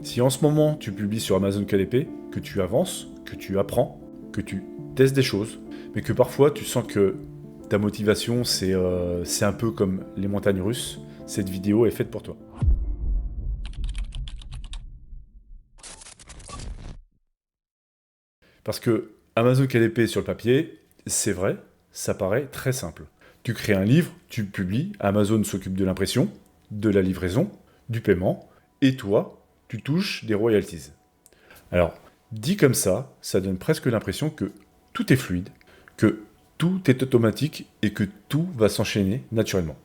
Si en ce moment tu publies sur Amazon KDP, que tu avances, que tu apprends, que tu testes des choses, mais que parfois tu sens que ta motivation c'est un peu comme les montagnes russes, cette vidéo est faite pour toi. Parce que Amazon KDP sur le papier, c'est vrai, ça paraît très simple. Tu crées un livre, tu le publies, Amazon s'occupe de l'impression, de la livraison, du paiement, et toi, tu touches des royalties. Alors, dit comme ça donne presque l'impression que tout est fluide, que tout est automatique et que tout va s'enchaîner naturellement.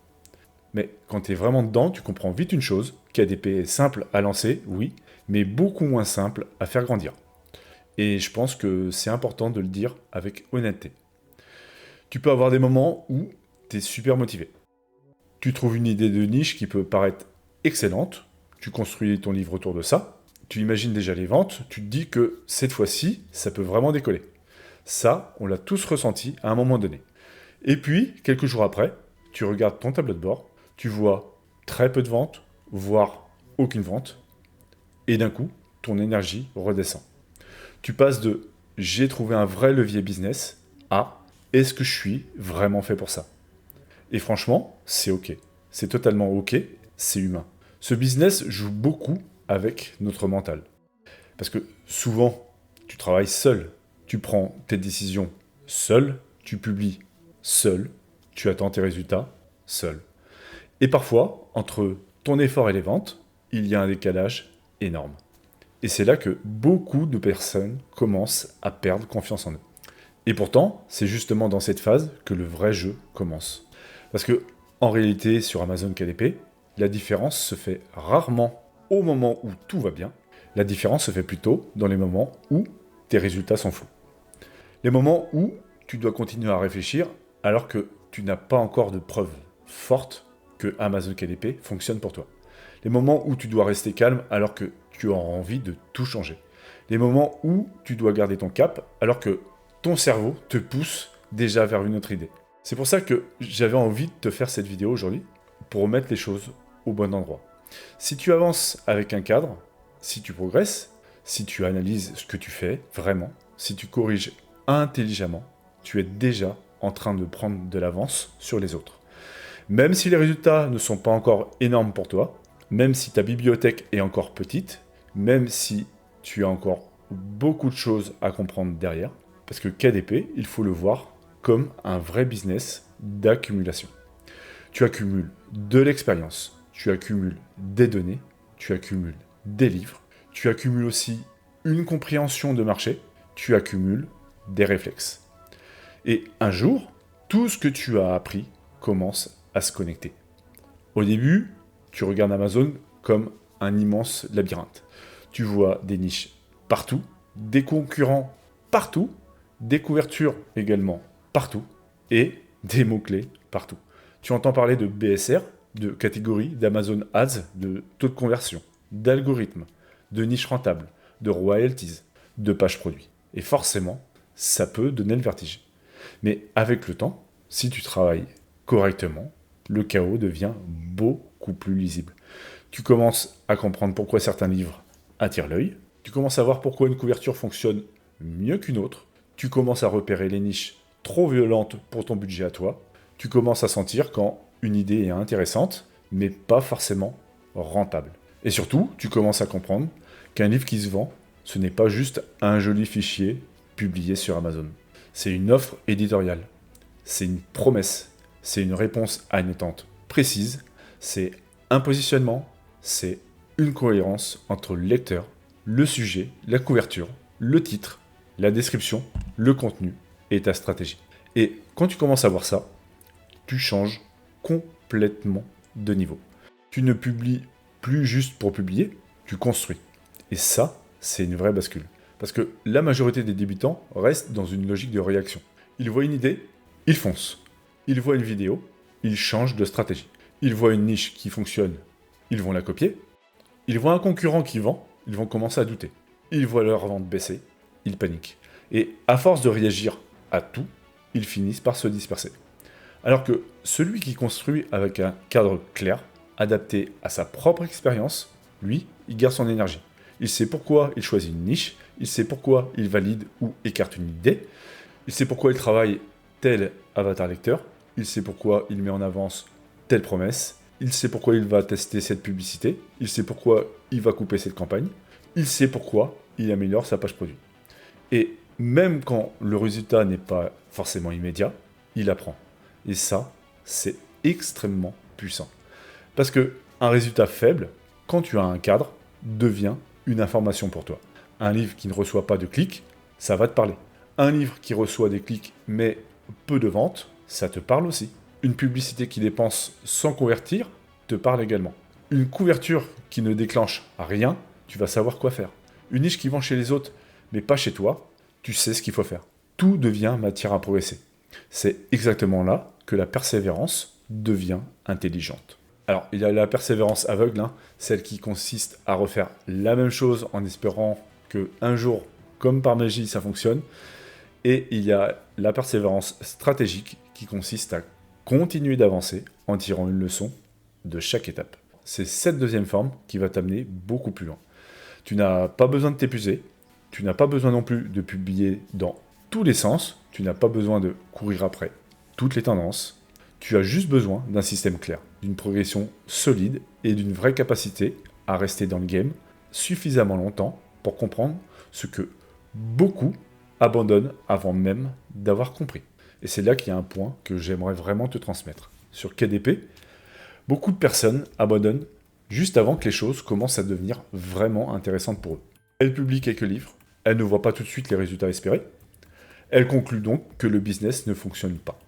Mais quand tu es vraiment dedans, tu comprends vite une chose, KDP est simple à lancer, oui, mais beaucoup moins simple à faire grandir. Et je pense que c'est important de le dire avec honnêteté. Tu peux avoir des moments où tu es super motivé. Tu trouves une idée de niche qui peut paraître excellente, tu construis ton livre autour de ça, tu imagines déjà les ventes, tu te dis que cette fois-ci, ça peut vraiment décoller. Ça, on l'a tous ressenti à un moment donné. Et puis, quelques jours après, tu regardes ton tableau de bord, tu vois très peu de ventes, voire aucune vente, et d'un coup, ton énergie redescend. Tu passes de j'ai trouvé un vrai levier business à est-ce que je suis vraiment fait pour ça? Et franchement, c'est ok. C'est totalement ok, c'est humain. Ce business joue beaucoup avec notre mental. Parce que souvent, tu travailles seul, tu prends tes décisions seul, tu publies seul, tu attends tes résultats seul. Et parfois, entre ton effort et les ventes, il y a un décalage énorme. Et c'est là que beaucoup de personnes commencent à perdre confiance en eux. Et pourtant, c'est justement dans cette phase que le vrai jeu commence. Parce que, en réalité, sur Amazon KDP, la différence se fait rarement au moment où tout va bien. La différence se fait plutôt dans les moments où tes résultats sont flous. Les moments où tu dois continuer à réfléchir alors que tu n'as pas encore de preuves fortes que Amazon KDP fonctionne pour toi. Les moments où tu dois rester calme alors que tu as envie de tout changer. Les moments où tu dois garder ton cap alors que ton cerveau te pousse déjà vers une autre idée. C'est pour ça que j'avais envie de te faire cette vidéo aujourd'hui pour remettre les choses au bon endroit. Si tu avances avec un cadre, si tu progresses, si tu analyses ce que tu fais vraiment, si tu corriges intelligemment, tu es déjà en train de prendre de l'avance sur les autres. Même si les résultats ne sont pas encore énormes pour toi, même si ta bibliothèque est encore petite, même si tu as encore beaucoup de choses à comprendre derrière, parce que KDP, il faut le voir comme un vrai business d'accumulation. Tu accumules de l'expérience, tu accumules des données, tu accumules des livres, tu accumules aussi une compréhension de marché, tu accumules des réflexes. Et un jour, tout ce que tu as appris commence à se connecter. Au début, tu regardes Amazon comme un immense labyrinthe. Tu vois des niches partout, des concurrents partout, des couvertures également partout, et des mots-clés partout. Tu entends parler de BSR, de catégories, d'Amazon Ads, de taux de conversion, d'algorithmes, de niches rentables, de royalties, de pages produits. Et forcément, ça peut donner le vertige. Mais avec le temps, si tu travailles correctement, le chaos devient beaucoup plus lisible. Tu commences à comprendre pourquoi certains livres attirent l'œil, tu commences à voir pourquoi une couverture fonctionne mieux qu'une autre, tu commences à repérer les niches trop violentes pour ton budget à toi, tu commences à sentir quand une idée est intéressante, mais pas forcément rentable. Et surtout, tu commences à comprendre qu'un livre qui se vend, ce n'est pas juste un joli fichier publié sur Amazon. C'est une offre éditoriale, c'est une promesse, c'est une réponse à une attente précise, c'est un positionnement, c'est une cohérence entre le lecteur, le sujet, la couverture, le titre, la description, le contenu et ta stratégie. Et quand tu commences à voir ça, tu changes complètement de niveau. Tu ne publies plus juste pour publier, tu construis. Et ça, c'est une vraie bascule. Parce que la majorité des débutants restent dans une logique de réaction. Ils voient une idée, ils foncent. Ils voient une vidéo, ils changent de stratégie. Ils voient une niche qui fonctionne, ils vont la copier. Ils voient un concurrent qui vend, ils vont commencer à douter. Ils voient leur vente baisser, ils paniquent. Et à force de réagir à tout, ils finissent par se disperser. Alors que celui qui construit avec un cadre clair, adapté à sa propre expérience, lui, il garde son énergie. il sait pourquoi il choisit une niche, il sait pourquoi il valide ou écarte une idée, il sait pourquoi il travaille tel avatar lecteur, il sait pourquoi il met en avance telle promesse, il sait pourquoi il va tester cette publicité, il sait pourquoi il va couper cette campagne, il sait pourquoi il améliore sa page produit. Et même quand le résultat n'est pas forcément immédiat, il apprend. Et ça, c'est extrêmement puissant. Parce que un résultat faible, quand tu as un cadre, devient une information pour toi. Un livre qui ne reçoit pas de clics, ça va te parler. Un livre qui reçoit des clics mais peu de ventes, ça te parle aussi. Une publicité qui dépense sans convertir te parle également. Une couverture qui ne déclenche rien, tu vas savoir quoi faire. Une niche qui vend chez les autres mais pas chez toi, tu sais ce qu'il faut faire. Tout devient matière à progresser. C'est exactement là que la persévérance devient intelligente. Alors, il y a la persévérance aveugle, celle qui consiste à refaire la même chose en espérant qu'un jour, comme par magie, ça fonctionne. Et il y a la persévérance stratégique qui consiste à continuer d'avancer en tirant une leçon de chaque étape. C'est cette deuxième forme qui va t'amener beaucoup plus loin. Tu n'as pas besoin de t'épuiser, tu n'as pas besoin non plus de publier dans tous les sens, tu n'as pas besoin de courir après toutes les tendances, tu as juste besoin d'un système clair, d'une progression solide et d'une vraie capacité à rester dans le game suffisamment longtemps pour comprendre ce que beaucoup abandonnent avant même d'avoir compris. Et c'est là qu'il y a un point que j'aimerais vraiment te transmettre. Sur KDP, beaucoup de personnes abandonnent juste avant que les choses commencent à devenir vraiment intéressantes pour eux. Elles publient quelques livres, elles ne voient pas tout de suite les résultats espérés, elles concluent donc que le business ne fonctionne pas.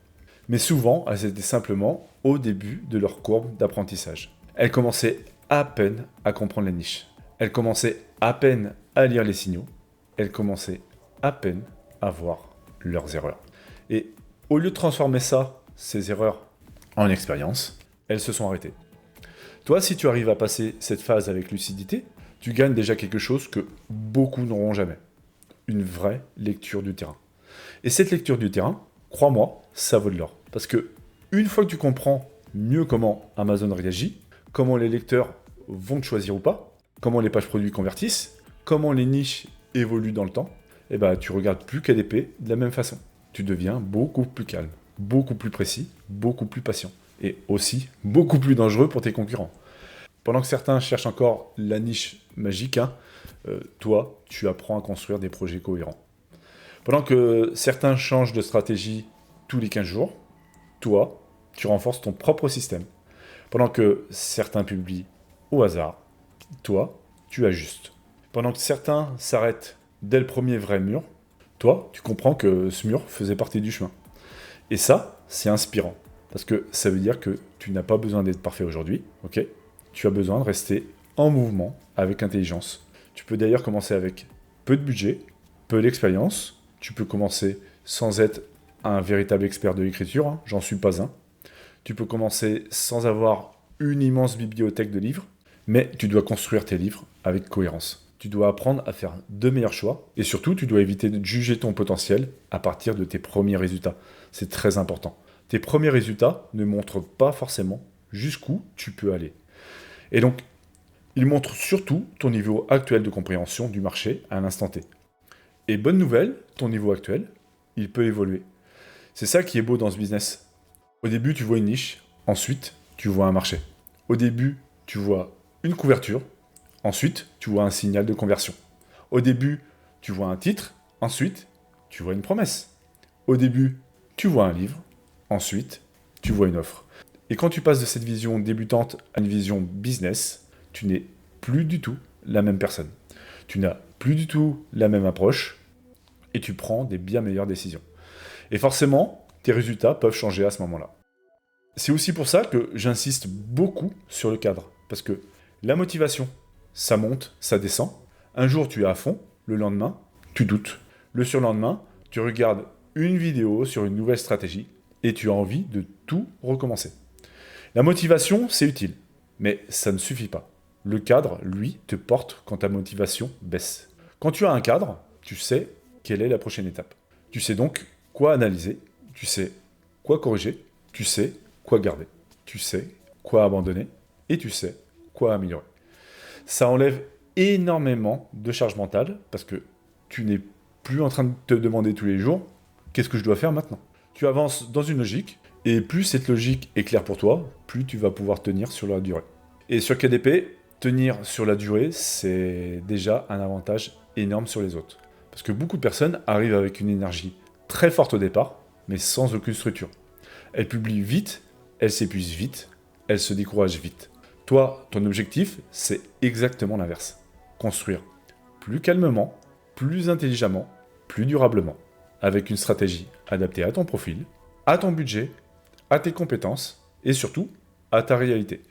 Mais souvent, elles étaient simplement au début de leur courbe d'apprentissage. Elles commençaient à peine à comprendre les niches. Elles commençaient à peine à lire les signaux. Elles commençaient à peine à voir leurs erreurs. Et au lieu de transformer ça, ces erreurs, en expérience, elles se sont arrêtées. Toi, si tu arrives à passer cette phase avec lucidité, tu gagnes déjà quelque chose que beaucoup n'auront jamais. Une vraie lecture du terrain. Et cette lecture du terrain, crois-moi, ça vaut de l'or. Parce que une fois que tu comprends mieux comment Amazon réagit, comment les lecteurs vont te choisir ou pas, comment les pages produits convertissent, comment les niches évoluent dans le temps, et tu regardes plus KDP de la même façon. Tu deviens beaucoup plus calme, beaucoup plus précis, beaucoup plus patient. Et aussi beaucoup plus dangereux pour tes concurrents. Pendant que certains cherchent encore la niche magique, toi, tu apprends à construire des projets cohérents. Pendant que certains changent de stratégie tous les 15 jours, toi, tu renforces ton propre système. Pendant que certains publient au hasard, toi, tu ajustes. Pendant que certains s'arrêtent dès le premier vrai mur, toi, tu comprends que ce mur faisait partie du chemin. Et ça, c'est inspirant. Parce que ça veut dire que tu n'as pas besoin d'être parfait aujourd'hui, ok ? Tu as besoin de rester en mouvement avec intelligence. Tu peux d'ailleurs commencer avec peu de budget, peu d'expérience. Tu peux commencer sans être un véritable expert de l'écriture, j'en suis pas un. Tu peux commencer sans avoir une immense bibliothèque de livres, mais tu dois construire tes livres avec cohérence. Tu dois apprendre à faire de meilleurs choix, et surtout, tu dois éviter de juger ton potentiel à partir de tes premiers résultats. C'est très important. Tes premiers résultats ne montrent pas forcément jusqu'où tu peux aller. Et donc, ils montrent surtout ton niveau actuel de compréhension du marché à l'instant T. Et bonne nouvelle, ton niveau actuel, il peut évoluer. C'est ça qui est beau dans ce business. Au début, tu vois une niche, ensuite, tu vois un marché. Au début, tu vois une couverture, ensuite, tu vois un signal de conversion. Au début, tu vois un titre, ensuite, tu vois une promesse. Au début, tu vois un livre, ensuite, tu vois une offre. Et quand tu passes de cette vision débutante à une vision business, tu n'es plus du tout la même personne. Tu n'as plus du tout la même approche et tu prends des bien meilleures décisions. Et forcément, tes résultats peuvent changer à ce moment-là. C'est aussi pour ça que j'insiste beaucoup sur le cadre. Parce que la motivation, ça monte, ça descend. Un jour, tu es à fond. Le lendemain, tu doutes. Le surlendemain, tu regardes une vidéo sur une nouvelle stratégie et tu as envie de tout recommencer. La motivation, c'est utile, mais ça ne suffit pas. Le cadre, lui, te porte quand ta motivation baisse. Quand tu as un cadre, tu sais quelle est la prochaine étape. Tu sais donc quoi analyser, tu sais quoi corriger, tu sais quoi garder, tu sais quoi abandonner et tu sais quoi améliorer. Ça enlève énormément de charge mentale parce que tu n'es plus en train de te demander tous les jours qu'est-ce que je dois faire maintenant. Tu avances dans une logique et plus cette logique est claire pour toi, plus tu vas pouvoir tenir sur la durée. Et sur KDP, tenir sur la durée, c'est déjà un avantage énorme sur les autres. Parce que beaucoup de personnes arrivent avec une énergie très forte au départ, mais sans aucune structure. Elles publient vite, elles s'épuisent vite, elles se découragent vite. Toi, ton objectif, c'est exactement l'inverse. Construire plus calmement, plus intelligemment, plus durablement, avec une stratégie adaptée à ton profil, à ton budget, à tes compétences et surtout à ta réalité.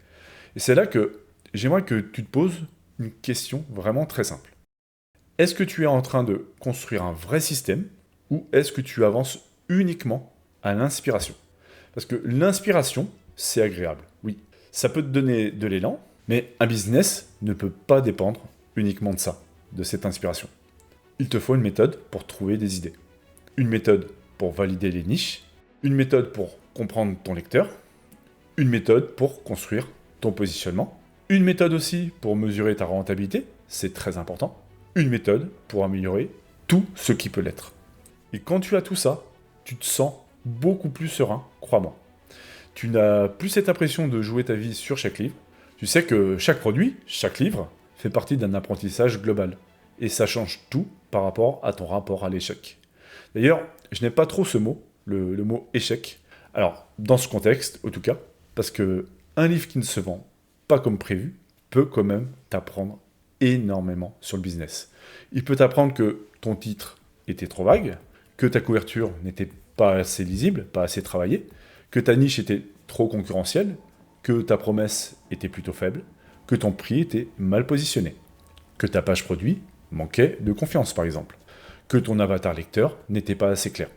Et c'est là que j'aimerais que tu te poses une question vraiment très simple. Est-ce que tu es en train de construire un vrai système ou est-ce que tu avances uniquement à l'inspiration? Parce que l'inspiration, c'est agréable, oui. Ça peut te donner de l'élan, mais un business ne peut pas dépendre uniquement de ça, de cette inspiration. Il te faut une méthode pour trouver des idées. Une méthode pour valider les niches, une méthode pour comprendre ton lecteur, une méthode pour construire ton positionnement, une méthode aussi pour mesurer ta rentabilité, c'est très important, une méthode pour améliorer tout ce qui peut l'être. Et quand tu as tout ça, tu te sens beaucoup plus serein, crois-moi. Tu n'as plus cette impression de jouer ta vie sur chaque livre. Tu sais que chaque produit, chaque livre, fait partie d'un apprentissage global. Et ça change tout par rapport à ton rapport à l'échec. D'ailleurs, je n'aime pas trop ce mot, le mot échec. Alors, dans ce contexte, en tout cas, parce que un livre qui ne se vend pas comme prévu peut quand même t'apprendre énormément sur le business. Il peut t'apprendre que ton titre était trop vague, que ta couverture n'était pas assez lisible, pas assez travaillée, que ta niche était trop concurrentielle, que ta promesse était plutôt faible, que ton prix était mal positionné, que ta page produit manquait de confiance par exemple, que ton avatar lecteur n'était pas assez clair.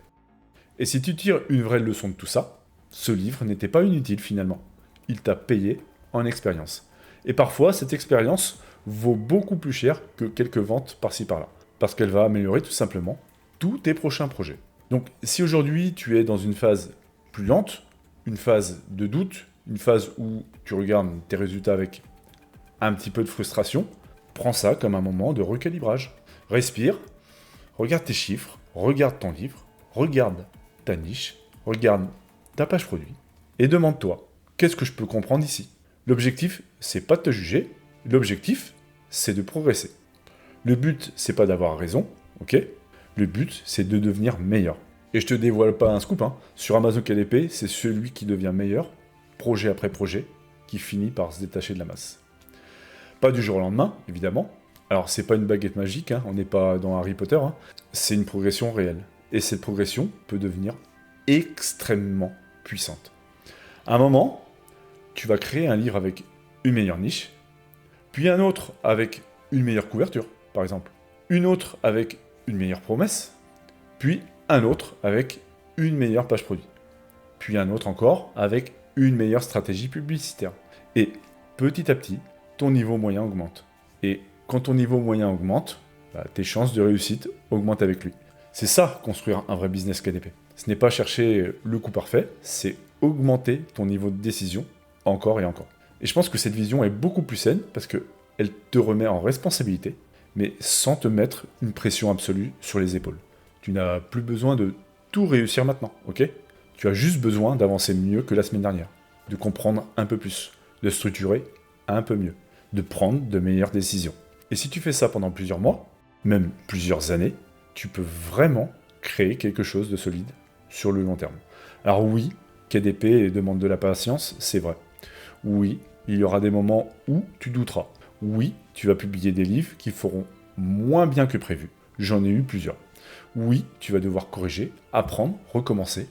Et si tu tires une vraie leçon de tout ça, ce livre n'était pas inutile finalement. Il t'a payé en expérience. Et parfois, cette expérience vaut beaucoup plus cher que quelques ventes par-ci par-là, parce qu'elle va améliorer tout simplement tous tes prochains projets. Donc si aujourd'hui tu es dans une phase plus lente, une phase de doute, une phase où tu regardes tes résultats avec un petit peu de frustration, prends ça comme un moment de recalibrage. Respire, regarde tes chiffres, regarde ton livre, regarde ta niche, regarde ta page produit et demande-toi, qu'est-ce que je peux comprendre ici? L'objectif, c'est pas de te juger, l'objectif, c'est de progresser. Le but, c'est pas d'avoir raison, ok? Le but, c'est de devenir meilleur. Et je te dévoile pas un scoop, hein. Sur Amazon KDP, c'est celui qui devient meilleur, projet après projet, qui finit par se détacher de la masse. Pas du jour au lendemain, évidemment. Alors, c'est pas une baguette magique, hein. On n'est pas dans Harry Potter, hein. C'est une progression réelle. Et cette progression peut devenir extrêmement puissante. À un moment, tu vas créer un livre avec une meilleure niche, puis un autre avec une meilleure couverture, par exemple, une autre avec une meilleure promesse, puis un autre avec une meilleure page produit, puis un autre encore avec une meilleure stratégie publicitaire. Et petit à petit, ton niveau moyen augmente. Et quand ton niveau moyen augmente, tes chances de réussite augmentent avec lui. C'est ça, construire un vrai business KDP. Ce n'est pas chercher le coup parfait, c'est augmenter ton niveau de décision encore et encore. Et je pense que cette vision est beaucoup plus saine parce qu'elle te remet en responsabilité, mais sans te mettre une pression absolue sur les épaules. Tu n'as plus besoin de tout réussir maintenant, ok? Tu as juste besoin d'avancer mieux que la semaine dernière, de comprendre un peu plus, de structurer un peu mieux, de prendre de meilleures décisions. Et si tu fais ça pendant plusieurs mois, même plusieurs années, tu peux vraiment créer quelque chose de solide sur le long terme. Alors oui, KDP demande de la patience, c'est vrai. Oui, il y aura des moments où tu douteras. Oui, tu vas publier des livres qui feront moins bien que prévu. J'en ai eu plusieurs. Oui, tu vas devoir corriger, apprendre, recommencer,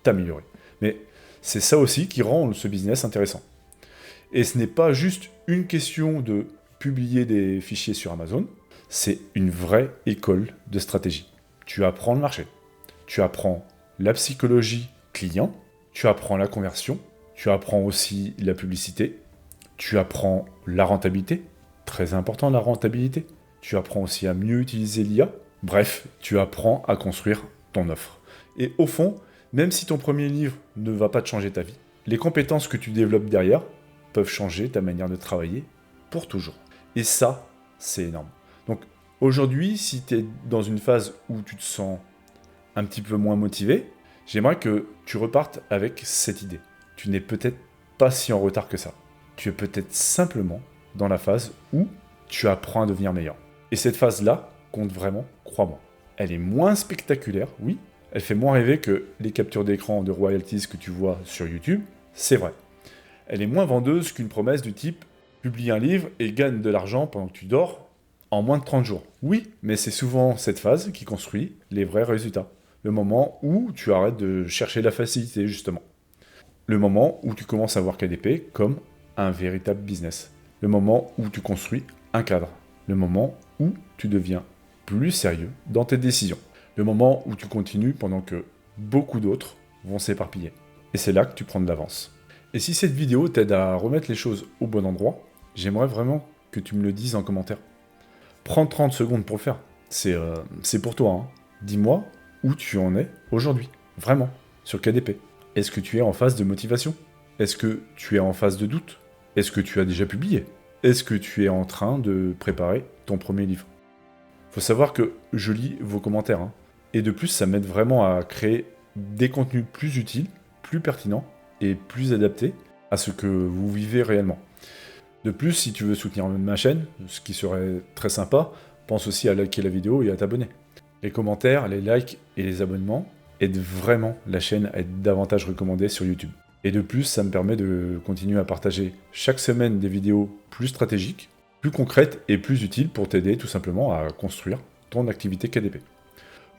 t'améliorer. Mais c'est ça aussi qui rend ce business intéressant. Et ce n'est pas juste une question de publier des fichiers sur Amazon, c'est une vraie école de stratégie. Tu apprends le marché, tu apprends la psychologie client, tu apprends la conversion, tu apprends aussi la publicité, tu apprends la rentabilité, très important la rentabilité, tu apprends aussi à mieux utiliser l'IA, bref, tu apprends à construire ton offre. Et au fond, même si ton premier livre ne va pas te changer ta vie, les compétences que tu développes derrière peuvent changer ta manière de travailler pour toujours. Et ça, c'est énorme. Donc aujourd'hui, si tu es dans une phase où tu te sens un petit peu moins motivé, j'aimerais que tu repartes avec cette idée. Tu n'es peut-être pas si en retard que ça. Tu es peut-être simplement dans la phase où tu apprends à devenir meilleur. Et cette phase-là compte vraiment, crois-moi. Elle est moins spectaculaire, oui. Elle fait moins rêver que les captures d'écran de royalties que tu vois sur YouTube, c'est vrai. Elle est moins vendeuse qu'une promesse du type « publie un livre et gagne de l'argent pendant que tu dors en moins de 30 jours ». Oui, mais c'est souvent cette phase qui construit les vrais résultats. Le moment où tu arrêtes de chercher la facilité, justement. Le moment où tu commences à voir KDP comme un véritable business. Le moment où tu construis un cadre. Le moment où tu deviens plus sérieux dans tes décisions. Le moment où tu continues pendant que beaucoup d'autres vont s'éparpiller. Et c'est là que tu prends de l'avance. Et si cette vidéo t'aide à remettre les choses au bon endroit, j'aimerais vraiment que tu me le dises en commentaire. Prends 30 secondes pour le faire. C'est pour toi. Hein. Dis-moi où tu en es aujourd'hui. Vraiment. Sur KDP. Est-ce que tu es en phase de motivation? Est-ce que tu es en phase de doute? Est-ce que tu as déjà publié? Est-ce que tu es en train de préparer ton premier livre? Faut savoir que je lis vos commentaires. Hein. Et de plus, ça m'aide vraiment à créer des contenus plus utiles, plus pertinents et plus adaptés à ce que vous vivez réellement. De plus, si tu veux soutenir ma chaîne, ce qui serait très sympa, pense aussi à liker la vidéo et à t'abonner. Les commentaires, les likes et les abonnements aident vraiment la chaîne à être davantage recommandée sur YouTube. Et de plus, ça me permet de continuer à partager chaque semaine des vidéos plus stratégiques, plus concrètes et plus utiles pour t'aider tout simplement à construire ton activité KDP.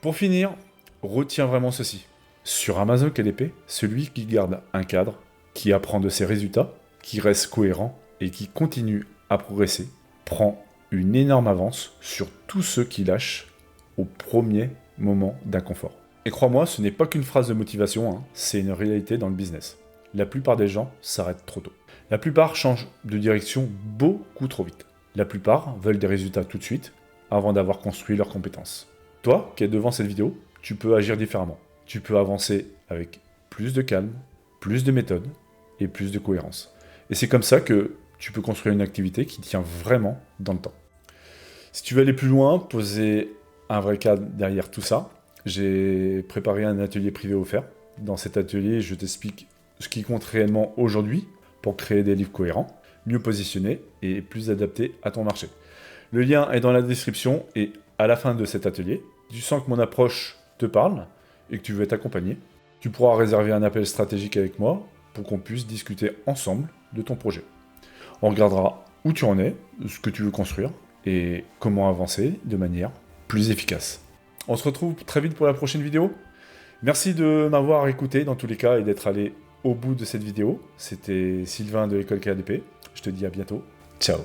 Pour finir, retiens vraiment ceci. Sur Amazon KDP, celui qui garde un cadre, qui apprend de ses résultats, qui reste cohérent et qui continue à progresser, prend une énorme avance sur tous ceux qui lâchent au premier moment d'inconfort. Et crois-moi, ce n'est pas qu'une phrase de motivation, hein, c'est une réalité dans le business. La plupart des gens s'arrêtent trop tôt. La plupart changent de direction beaucoup trop vite. La plupart veulent des résultats tout de suite, avant d'avoir construit leurs compétences. Toi, qui es devant cette vidéo, tu peux agir différemment. Tu peux avancer avec plus de calme, plus de méthode et plus de cohérence. Et c'est comme ça que tu peux construire une activité qui tient vraiment dans le temps. Si tu veux aller plus loin, poser un vrai cadre derrière tout ça, j'ai préparé un atelier privé offert. Dans cet atelier, je t'explique ce qui compte réellement aujourd'hui pour créer des livres cohérents, mieux positionnés et plus adaptés à ton marché. Le lien est dans la description et à la fin de cet atelier, tu sens que mon approche te parle et que tu veux être accompagné, tu pourras réserver un appel stratégique avec moi pour qu'on puisse discuter ensemble de ton projet. On regardera où tu en es, ce que tu veux construire et comment avancer de manière plus efficace. On se retrouve très vite pour la prochaine vidéo. Merci de m'avoir écouté dans tous les cas et d'être allé au bout de cette vidéo. C'était Sylvain de l'école KDP. Je te dis à bientôt. Ciao.